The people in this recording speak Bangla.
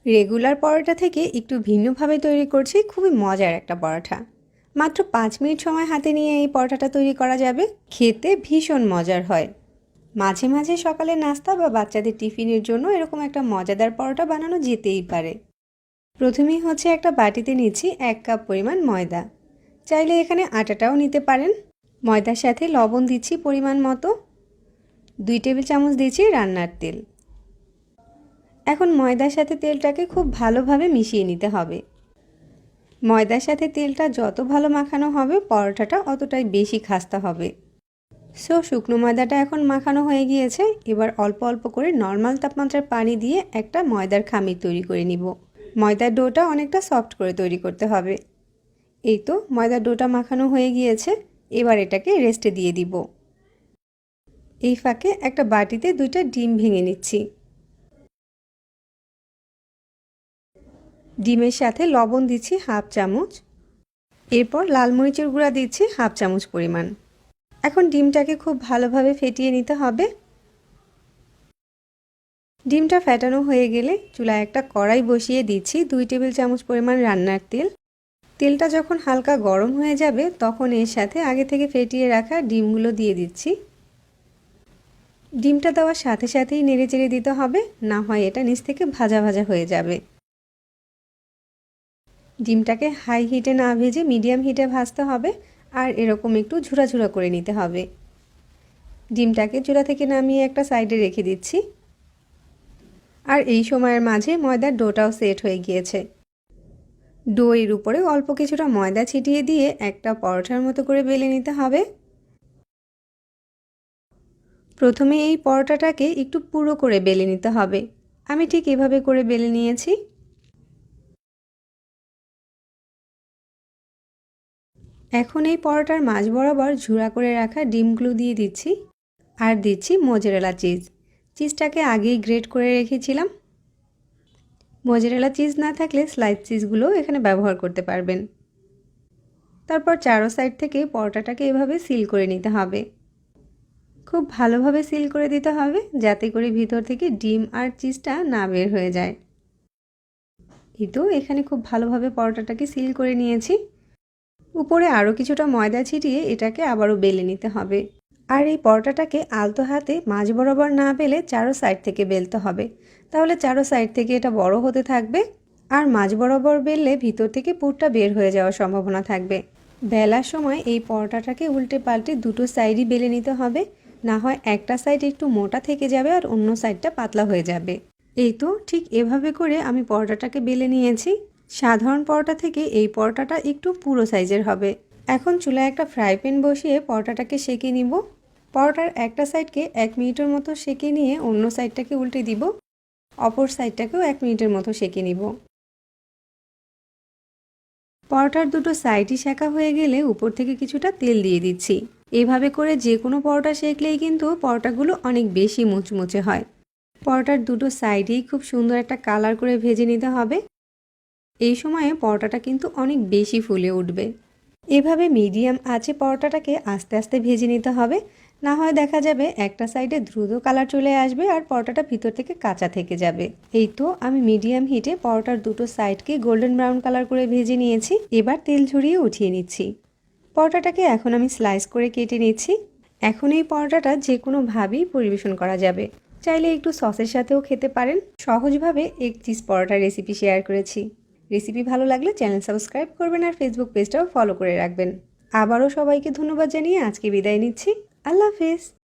রেগুলার পরোটা থেকে একটু ভিন্নভাবে তৈরি করছি খুবই মজার একটা পরোটা। মাত্র ৫ মিনিট সময় হাতে নিয়ে এই পরোটাটা তৈরি করা যাবে। খেতে ভীষণ মজার হয়। মাঝে মাঝে সকালের নাস্তা বা বাচ্চাদের টিফিনের জন্য এরকম একটা মজাদার পরোটা বানানো যেতেই পারে। প্রথমেই একটা বাটিতে নিচ্ছি ১ কাপ পরিমাণ ময়দা। চাইলে এখানে আটাটাও নিতে পারেন। ময়দার সাথে লবণ দিচ্ছি পরিমাণ মতো। ২ টেবিল চামচ দিচ্ছি রান্নার তেল। এখন ময়দার সাথে তেলটাকে খুব ভালোভাবে মিশিয়ে নিতে হবে। ময়দার সাথে তেলটা যত ভালো মাখানো হবে পরোটাটা অতটাই বেশি খাস্তা হবে। শুকনো ময়দাটা এখন মাখানো হয়ে গিয়েছে। এবার অল্প অল্প করে নর্মাল তাপমাত্রার পানি দিয়ে একটা ময়দার খামির তৈরি করে নিব। ময়দার ডোটা অনেকটা সফট করে তৈরি করতে হবে। এই তো ময়দার ডোটা মাখানো হয়ে গিয়েছে। এবার এটাকে রেস্টে দিয়ে দিব। এই ফাঁকে একটা বাটিতে ২টা ডিম ভেঙে নিচ্ছি। ডিমের সাথে লবণ দিচ্ছি 1/2 চামচ। এরপর লাল মরিচের গুঁড়া দিচ্ছি 1/2 চামচ পরিমাণ। এখন ডিমটাকে খুব ভালোভাবে ফেটিয়ে নিতে হবে। ডিমটা ফেটানো হয়ে গেলে চুলায় একটা কড়াই বসিয়ে দিচ্ছি ২ টেবিল চামচ পরিমাণ রান্নার তেল। তেলটা যখন হালকা গরম হয়ে যাবে তখন এর সাথে আগে থেকে ফেটিয়ে রাখা ডিমগুলো দিয়ে দিচ্ছি। ডিমটা দেওয়ার সাথে সাথেই নেড়েচেড়ে দিতে হবে, না হয় এটা নিচ থেকে ভাজা ভাজা হয়ে যাবে। ডিমটাকে হাই হিটে না ভেজে মিডিয়াম হিটে ভাজতে হবে আর এরকম একটু ঝুরা ঝুরা করে নিতে হবে। ডিমটাকে চুলা থেকে নামিয়ে একটা সাইডে রেখে দিচ্ছি। আর এই সময়ের মাঝে ময়দার ডোটাও সেট হয়ে গিয়েছে। ডোয়ের উপরে অল্প কিছুটা ময়দা ছিটিয়ে দিয়ে একটা পরোটার মতো করে বেলে নিতে হবে। প্রথমে এই পরোটাটাকে একটু পুরো করে বেলে নিতে হবে। আমি ঠিক এভাবে করে বেলে নিয়েছি। এখন এই পরোটার মাঝ বরাবর ঝুরা করে রাখা ডিমগুলো দিয়ে দিচ্ছি আর দিচ্ছি মোজারেলা চিজ। চিজটাকে আগেই গ্রেট করে রেখেছিলাম। মোজারেলা চিজ না থাকলে স্লাইস চিজগুলো এখানে ব্যবহার করতে পারবেন। তারপর চারো সাইড থেকে পরোটাটাকে এভাবে সিল করে নিতে হবে। খুব ভালোভাবে সিল করে দিতে হবে যাতে করে ভিতর থেকে ডিম আর চিজটা না বের হয়ে যায়। এই তো এখানে খুব ভালোভাবে পরোটাটাকে সিল করে নিয়েছি। উপরে আরও কিছুটা ময়দা ছিটিয়ে এটাকে আবারও বেলে নিতে হবে। আর এই পরোটাটাকে আলতো হাতে মাঝ বরাবর না বেলে চারো সাইড থেকে বেলতে হবে, তাহলে চারো সাইড থেকে এটা বড় হতে থাকবে। আর মাঝ বরাবর বেললে ভিতর থেকে পুরটা বের হয়ে যাওয়ার সম্ভাবনা থাকবে। বেলার সময় এই পরোটাটাকে উল্টে পাল্টে দুটো সাইডই বেলে নিতে হবে, না হয় একটা সাইড একটু মোটা থেকে যাবে আর অন্য সাইডটা পাতলা হয়ে যাবে। এই তো ঠিক এভাবে করে আমি পরোটাটাকে বেলে নিয়েছি। সাধারণ পরোটা থেকে এই পরোটাটা একটু পুরো সাইজের হবে। এখন চুলায় একটা ফ্রাই প্যান বসিয়ে পরোটাটাকে সেঁকে নিব। পরোটার একটা সাইডকে 1 মিনিটের মতো সেঁকে নিয়ে অন্য সাইডটাকে উল্টে দিব। অপর সাইডটাকেও 1 মিনিটের মতো সেঁকে নিব। পরোটার দুটো সাইডই সেঁকা হয়ে গেলে উপর থেকে কিছুটা তেল দিয়ে দিচ্ছি। এভাবে করে যে কোনো পরোটা সেঁকলেই কিন্তু পরোটাগুলো অনেক বেশি মুচমুচে হয়। পরোটার দুটো সাইডেই খুব সুন্দর একটা কালার করে ভেজে নিতে হবে। এই সময়ে পরোটাটা কিন্তু অনেক বেশি ফুলে উঠবে। এভাবে মিডিয়াম আঁচে পরোটাটাকে আস্তে আস্তে ভেজে নিতে হবে, না হয় দেখা যাবে একটা সাইডে দ্রুত কালার চলে আসবে আর পরোটাটা ভিতর থেকে কাঁচা থেকে যাবে। এই তো আমি মিডিয়াম হিটে পরোটার দুটো সাইডকে গোল্ডেন ব্রাউন কালার করে ভেজে নিয়েছি। এবার তেল ঝরিয়ে উঠিয়ে নিচ্ছি। পরোটাটাকে এখন আমি স্লাইস করে কেটে নিচ্ছি। এখন এই পরোটাটা যে কোনোভাবেই পরিবেশন করা যাবে। চাইলে একটু সসের সাথেও খেতে পারেন। সহজভাবে এগ চিজ পরোটার রেসিপি শেয়ার করেছি। রেসিপি ভালো লাগলে চ্যানেল সাবস্ক্রাইব করবেন আর ফেসবুক পেজটাও ফলো করে রাখবেন। আবারও সবাইকে ধন্যবাদ জানিয়ে আজকে বিদায় নিচ্ছি। আল্লাহ হাফেজ।